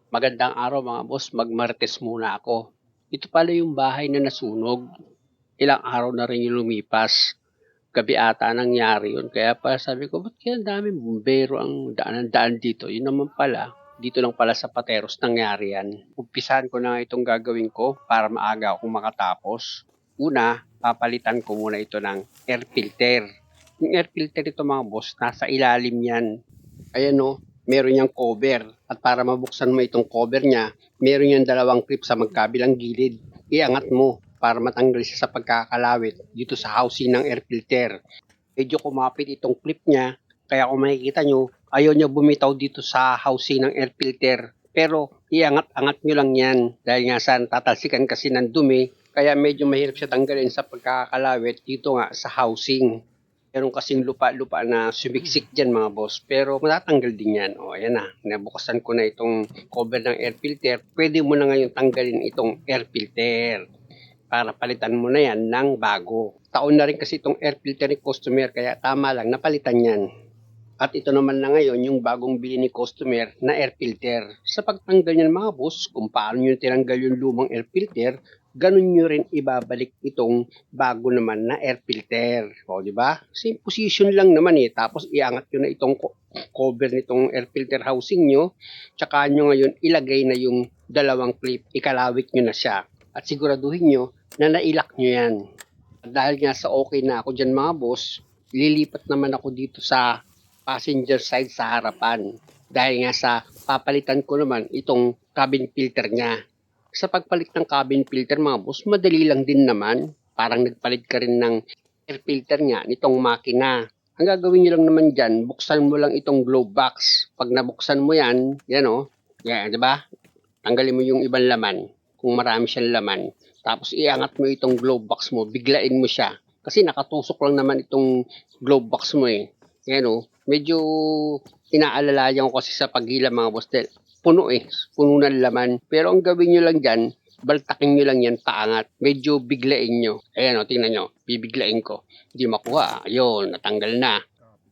Magandang araw mga boss, magmartes muna ako. Ito pala yung bahay na nasunog. Ilang araw na rin yung lumipas. Gabi ata nangyari yun. Kaya pala sabi ko, ba't kaya ang daming bumbero ang daan dito? Yun naman pala, dito lang pala sa Pateros nangyari yan. Umpisahan ko na itong gagawin ko para maaga akong makatapos. Una, papalitan ko muna ito ng air filter. Yung air filter ito mga boss, nasa ilalim yan. Ayan o, meron niyang cover. At para mabuksan mo itong cover niya, meron niyang dalawang clip sa magkabilang gilid. Iangat mo para matanggal siya sa pagkakalawit dito sa housing ng air filter. Medyo kumapit itong clip niya, kaya kung makikita nyo, ayaw niya bumitaw dito sa housing ng air filter. Pero iangat-angat nyo lang yan dahil nga saan tatalsikan kasi ng dumi, kaya medyo mahirap siya tanggalin sa pagkakalawit dito nga sa housing. Meron kasing lupa-lupa na sumiksik dyan mga boss, pero matatanggal din yan. O ayan na, nabukasan ko na itong cover ng air filter. Pwede mo na ngayon tanggalin itong air filter para palitan mo na yan ng bago. Taon na rin kasi itong air filter ni customer, kaya tama lang napalitan yan. At ito naman na ngayon yung bagong bili ni customer na air filter. Sa pagtanggal niyan mga boss, kung paano nyo tinanggal yung lumang air filter, ganun nyo rin ibabalik itong bago naman na air filter. O, di ba? Same position lang naman eh. Tapos iangat nyo na itong cover nitong air filter housing nyo. Tsaka nyo ngayon ilagay na yung dalawang clip. Ikalawit nyo na siya. At siguraduhin nyo na nailak nyo yan. At dahil nga sa okay na ako dyan mga boss, lilipat naman ako dito sa passenger side sa harapan. Dahil nga sa papalitan ko naman itong cabin filter niya. Sa pagpalit ng cabin filter mga boss, madali lang din naman. Parang nagpalit ka rin ng air filter niya nitong makina. Ang gagawin nyo lang naman dyan, buksan mo lang itong glove box. Pag nabuksan mo yan, yan o, yan, di ba? Tanggalin mo yung ibang laman kung marami siyang laman. Tapos iangat mo itong glove box mo, biglain mo siya. Kasi nakatusok lang naman itong glove box mo eh. Yan o, medyo inaalalayan ko kasi sa paghila mga boss. Puno eh, puno ng laman. Pero ang gawin nyo lang dyan, baltakin nyo lang yan paangat. Medyo biglain nyo. Ayan o, tingnan nyo, bibiglain ko. Hindi makuha, ayun, natanggal na.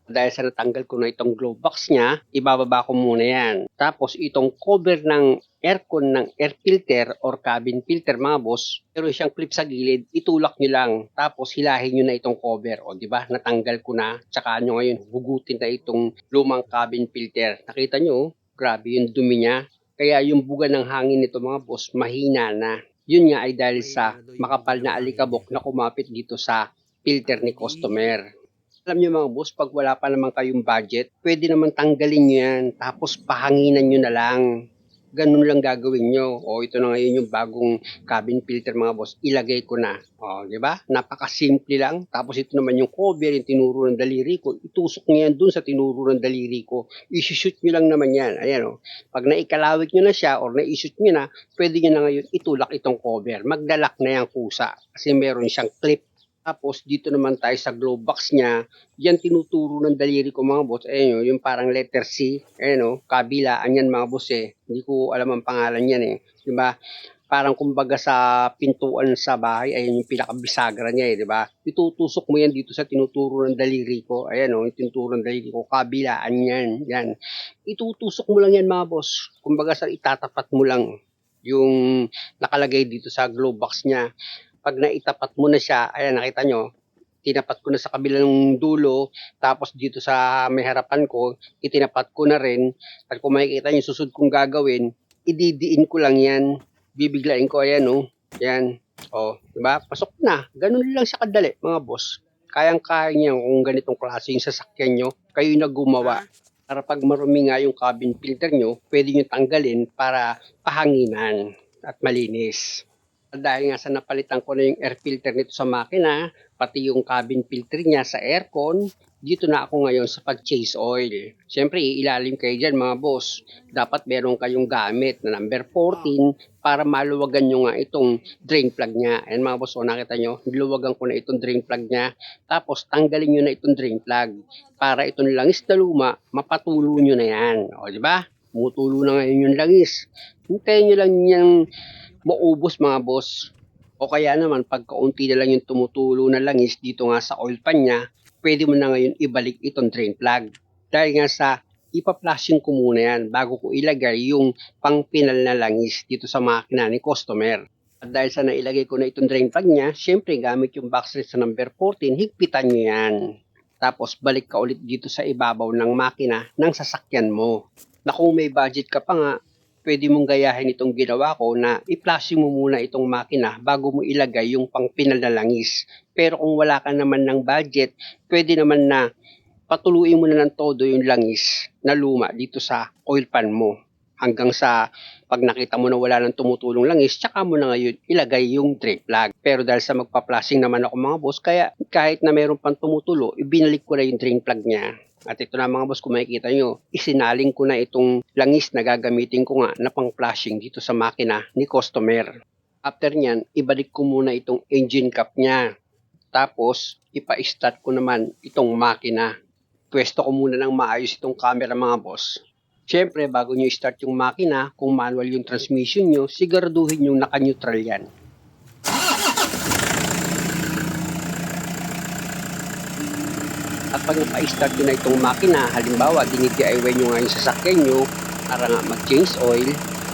Dahil sa natanggal ko na itong glove box niya, ibababa ko muna yan. Tapos itong cover ng aircon ng air filter or cabin filter mga boss, pero siyang clip sa gilid, itulak nyo lang. Tapos hilahin nyo na itong cover. O di ba natanggal ko na. Tsaka nyo ngayon hugutin na itong lumang cabin filter. Nakita nyo, grabe yung dumi niya. Kaya yung buga ng hangin nito mga boss, mahina na. Yun nga ay dahil sa makapal na alikabok na kumapit dito sa filter ni customer. Alam niyo mga boss, pag wala pa naman kayong budget, pwede naman tanggalin nyo yan, tapos pahanginan nyo na lang. Ganun lang gagawin nyo. O ito na ngayon yung bagong cabin filter mga boss, ilagay ko na. O, di ba? Napakasimple lang. Tapos ito naman yung cover, yung tinuro ng daliri ko. Itusok nyo yan dun sa tinuro ng daliri ko. I-shoot nyo lang naman yan. Ayan o. Pag naikalawit nyo na siya or na-shoot nyo na, pwede nyo na ngayon itulak itong cover. Magdalak na yung kusa kasi meron siyang clip. Tapos dito naman tayo sa glove box niya, yan tinuturo ng daliri ko mga boss. Ayun yung parang letter C, ayun kabilaan yan mga boss eh. Hindi ko alam ang pangalan yan eh. Di ba? Parang kumbaga sa pintuan sa bahay, ayun yung pinakabisagra niya eh, di ba? Itutusok mo yan dito sa tinuturo ng daliri ko. Ayan yung tinuturo ng daliri ko, kabilaan yan. Yan. Itutusok mo lang yan mga boss. Kumbaga sa itatapat mo lang yung nakalagay dito sa glove box niya. Pag naitapat mo na siya, ayan nakita nyo, tinapat ko na sa kabilang dulo, tapos dito sa may harapan ko, itinapat ko na rin. At kung makikita nyo, susunod kong gagawin, ididiin ko lang yan. Bibiglain ko, ayan yan. Diba? Pasok na. Ganun lang siya kadali, mga boss. Kayang-kaya niya kung ganitong klase yung sasakyan nyo, kayo na gumawa. Para pag marumi nga yung cabin filter nyo, pwede nyo tanggalin para pahanginan at malinis. Dahil nga sa napalitan ko na yung air filter nito sa makina, pati yung cabin filter niya sa aircon, dito na ako ngayon sa pag-chase oil. Siyempre, ilalim kayo dyan mga boss. Dapat meron kayong gamit na number 14 para maluwagan nyo nga itong drain plug niya. Ayan mga boss, nakita nyo, niluwagan ko na itong drain plug niya. Tapos, tanggalin nyo na itong drain plug para itong langis na luma, mapatulo nyo na yan. O, di ba? Mutulo na ngayon yung langis. Hintayin nyo lang yung maubos mga boss. O kaya naman pag kaunti na lang yung tumutulo na langis dito nga sa oil pan niya, pwede mo na ngayon ibalik itong drain plug. Dahil nga sa ipa-flashing ko muna yan bago ko ilagay yung pang-pinal na langis dito sa makina ni customer. At dahil sa nailagay ko na itong drain plug niya, syempre gamit yung box wrench sa number 14, higpitan nyo yan. Tapos balik ka ulit dito sa ibabaw ng makina ng sasakyan mo. Na kung may budget ka pa nga, pwede mong gayahin itong ginawa ko na i-flashing mo muna itong makina bago mo ilagay yung pang-pinal na langis. Pero kung wala ka naman ng budget, pwede naman na patuluin mo na ng todo yung langis na luma dito sa oil pan mo. Hanggang sa pag nakita mo na wala nang tumutulong langis, tsaka mo na ngayon ilagay yung drain plug. Pero dahil sa magpa-flashing naman ako mga boss, kaya kahit na meron pang tumutulo, ibinalik ko na yung drain plug niya. At ito na mga boss, kung makikita nyo, isinaling ko na itong langis na gagamitin ko nga na pang-flashing dito sa makina ni customer. After nyan, ibalik ko muna itong engine cap niya. Tapos, ipa-start ko naman itong makina. Pwesto ko muna ng maayos itong camera mga boss. Siyempre, bago nyo start yung makina, kung manual yung transmission nyo, siguraduhin yung naka-neutral yan. At pag napa-start nyo na itong makina, halimbawa, dinidIY nyo nga yung sasakyan nyo para nga mag-change oil,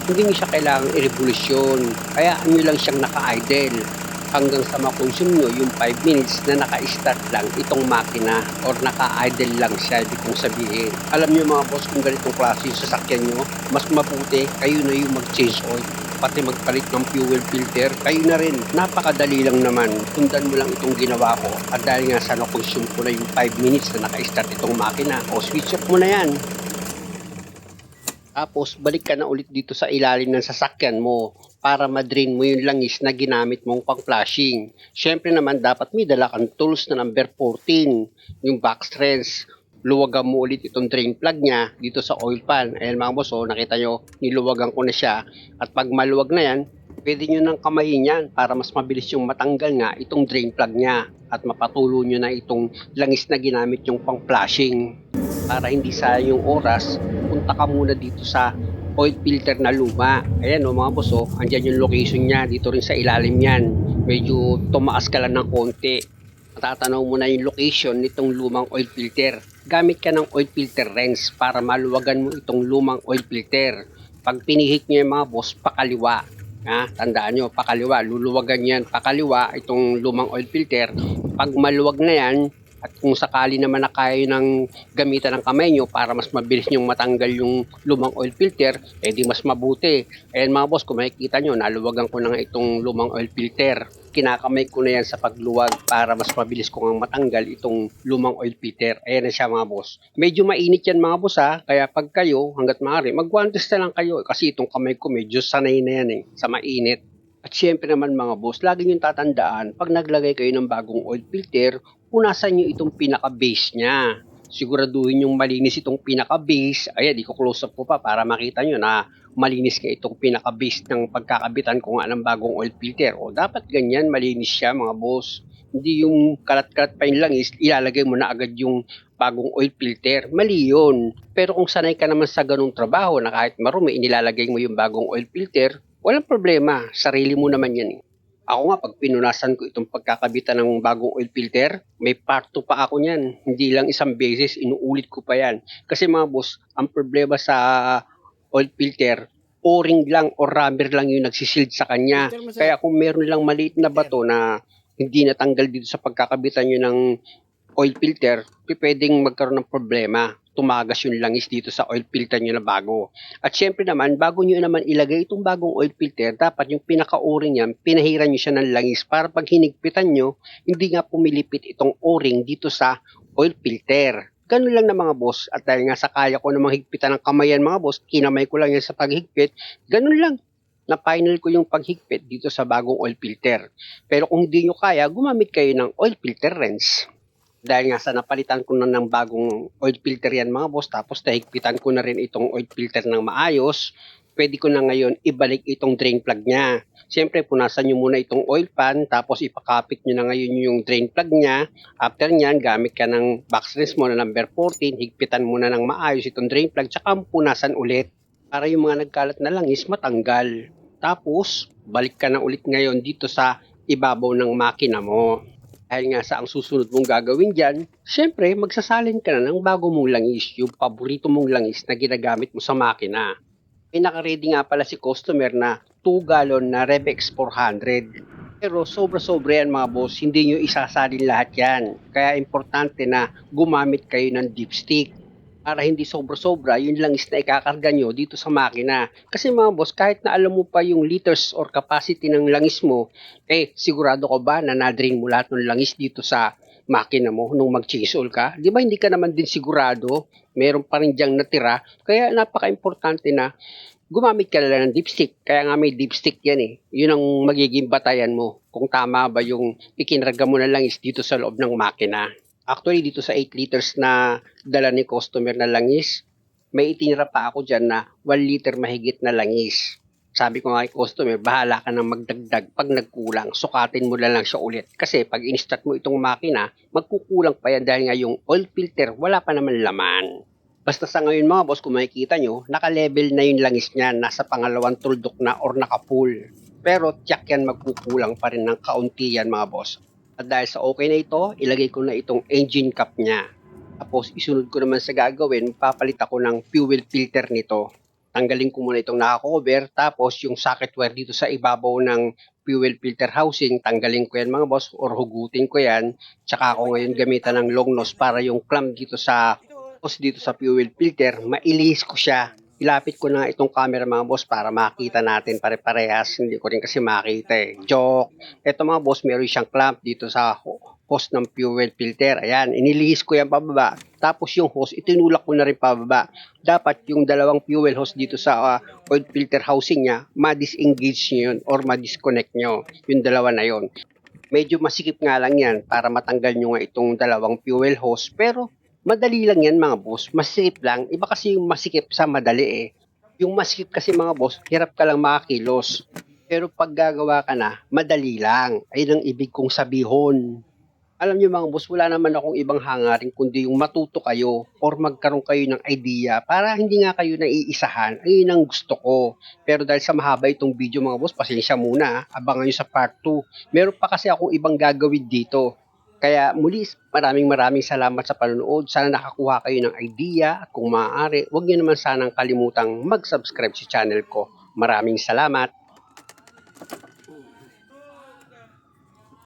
hindi nyo siya kailangang i-revolusyon. Kaya nyo lang siyang naka-idle hanggang sa makonsume nyo yung 5 minutes na naka-start lang itong makina or naka-idle lang siya, ibig kong sabihin. Alam nyo mga boss, kung ganitong klase yung sasakyan nyo, mas mabuti kayo na yung mag-change oil, pati magpalit ng fuel filter, kayo na rin. Napakadali lang naman, sundan mo lang itong ginawa ko. At dahil nga sa na-consume ko na yung 5 minutes na naka-start itong makina, o switch off mo na yan. Tapos balik ka na ulit dito sa ilalim ng sasakyan mo para ma-drain mo yung langis na ginamit mong pang-flashing. Siyempre naman dapat may dala kang tools na number 14, yung box wrench. Luwagan mo ulit itong drain plug niya dito sa oil pan. Ayan mga boss, nakita nyo, niluwagan ko na siya. At pag maluwag na yan, pwede nyo nang kamayin yan para mas mabilis yung matanggal nga itong drain plug niya. At mapatulo nyo na itong langis na ginamit yung pang-flashing. Para hindi sayang yung oras, punta ka muna dito sa oil filter na luma. Ayan mga boss, andyan yung location niya, dito rin sa ilalim yan. Medyo tumaas ka lang ng konti. Matatanaw mo na yung location nitong lumang oil filter. Gamit ka ng oil filter wrench para maluwagan mo itong lumang oil filter. Pag pinihit nyo yung mga boss, pakaliwa. Tandaan nyo, pakaliwa, luluwagan yan, pakaliwa itong lumang oil filter. Pag maluwag na yan, at kung sakali naman na kaya ng gamitan ng kamay nyo para mas mabilis nyong matanggal yung lumang oil filter, edi mas mabuti. Ayan mga boss, kung makikita nyo, naluwagan ko na nga itong lumang oil filter. Kinakamay ko na yan sa pagluwag para mas mabilis ko nga matanggal itong lumang oil filter. Ayan na siya mga boss. Medyo mainit yan mga boss kaya pag kayo, hanggat maaari, magguantes na lang kayo. Kasi itong kamay ko medyo sanay na yan sa mainit. At syempre naman mga boss, lagi nyo tatandaan, pag naglagay kayo ng bagong oil filter, punasan nyo itong pinaka-base niya. Siguraduhin yung malinis itong pinaka-base. Ayan, di ko close up po pa para makita nyo na malinis nga itong pinaka-base ng pagkakabitan ko nga ng bagong oil filter. O dapat ganyan, malinis siya mga boss. Hindi yung kalat-kalat pa yung langis, ilalagay mo na agad yung bagong oil filter. Mali yun. Pero kung sanay ka naman sa ganung trabaho na kahit marumi, inilalagay mo yung bagong oil filter, walang problema. Sarili mo naman yan. Ako nga, pag pinunasan ko itong pagkakabitan ng bagong oil filter, may part 2 pa ako niyan. Hindi lang isang beses, inuulit ko pa yan. Kasi mga boss, ang problema sa oil filter, o-ring lang o rubber lang yung nagsisild sa kanya. Kaya kung meron lang maliit na bato na hindi natanggal dito sa pagkakabitan nyo ng oil filter, pwedeng magkaroon ng problema. Tumagas yung langis dito sa oil filter nyo na bago. At syempre naman, bago nyo naman ilagay itong bagong oil filter, dapat yung pinaka-o-ring yan, pinahiran nyo siya ng langis para pag hinigpitan nyo, hindi nga pumilipit itong o-ring dito sa oil filter. Ganun lang na mga boss. At dahil nga sa kaya ko namang higpitan ng kamayan mga boss, kinamay ko lang yan sa paghigpit, ganun lang. Na final ko yung paghigpit dito sa bagong oil filter. Pero kung hindi nyo kaya, gumamit kayo ng oil filter wrench. Dahil nga sa napalitan ko na ng bagong oil filter yan mga boss, tapos nahigpitan ko na rin itong oil filter ng maayos, pwede ko na ngayon ibalik itong drain plug niya. Siyempre, punasan nyo muna itong oil pan, tapos ipakapit nyo na ngayon yung drain plug niya. After nyan, gamit ka ng box wrench mo na number 14, higpitan muna ng maayos itong drain plug, tsaka punasan ulit para yung mga nagkalat na langis matanggal. Tapos, balik ka na ulit ngayon dito sa ibabaw ng makina mo. Dahil nga sa ang susunod mong gagawin dyan, syempre magsasalin ka na ng bago mong langis, yung paborito mong langis na ginagamit mo sa makina. May naka-ready nga pala si customer na 2 gallon na Rebex 400. Pero sobra-sobra yan mga boss, hindi nyo isasalin lahat yan. Kaya importante na gumamit kayo ng dipstick para hindi sobra-sobra yung langis na ikakarga nyo dito sa makina. Kasi mga boss, kahit na alam mo pa yung liters or capacity ng langis mo, sigurado ka ba na na-drain mo lahat ng langis dito sa makina mo nung mag-change oil ka? Di ba hindi ka naman din sigurado? Meron pa rin diyang natira. Kaya napaka-importante na gumamit ka lang ng dipstick. Kaya nga may dipstick yan eh. Yun ang magiging batayan mo kung tama ba yung ikinarga mo na langis dito sa loob ng makina. Actually, dito sa 8 liters na dala ni customer na langis, may itinira pa ako dyan na 1 liter mahigit na langis. Sabi ko nga kay customer, bahala ka nang magdagdag pag nagkulang. Sukatin mo na lang siya ulit. Kasi pag in-start mo itong makina, magkukulang pa yan dahil nga yung oil filter wala pa naman laman. Basta sa ngayon mga boss, kung makikita nyo, naka-level na yung langis niya, nasa pangalawang tuldok na or naka-full. Pero tiyak yan magkukulang pa rin ng kaunti yan mga boss. At dahil sa okay na ito, ilagay ko na itong engine cap niya. Tapos isunod ko naman sa gagawin, papalit ako ng fuel filter nito. Tanggalin ko muna itong naka-cover, tapos yung socket wire dito sa ibabaw ng fuel filter housing, tanggalin ko yan mga boss or hugutin ko yan. Tsaka ako ngayon gamitan ng long nose para yung clamp dito sa fuel filter, mailihis ko siya. Ilapit ko na itong camera mga boss para makita natin pare-parehas. Hindi ko rin kasi makita eh. Joke. Ito mga boss, meron siyang clamp dito sa hose ng fuel filter. Ayan, inilihis ko yan pababa. Tapos yung hose, itinulak ko na rin pababa. Dapat yung dalawang fuel hose dito sa oil filter housing niya, ma-disengage nyo yun or ma-disconnect nyo. Yung dalawa na yon. Medyo masikip nga lang yan para matanggal nyo nga itong dalawang fuel hose. Pero madali lang yan mga boss, masikip lang. Iba kasi yung masikip sa madali eh. Yung masikip kasi mga boss, hirap ka lang makakilos. Pero pag gagawa ka na, madali lang. Ayun ang ibig kong sabihon. Alam niyo mga boss, wala naman akong ibang hangarin kundi yung matuto kayo or magkaroon kayo ng idea para hindi nga kayo naiisahan. Ayun ang gusto ko. Pero dahil sa mahaba itong video mga boss, pasensya muna. Abangan nyo sa part 2. Meron pa kasi akong ibang gagawin dito. Kaya muli, maraming salamat sa panonood. Sana nakakuha kayo ng idea at kung maaari, huwag niyo naman sanang kalimutang mag-subscribe sa channel ko. Maraming salamat.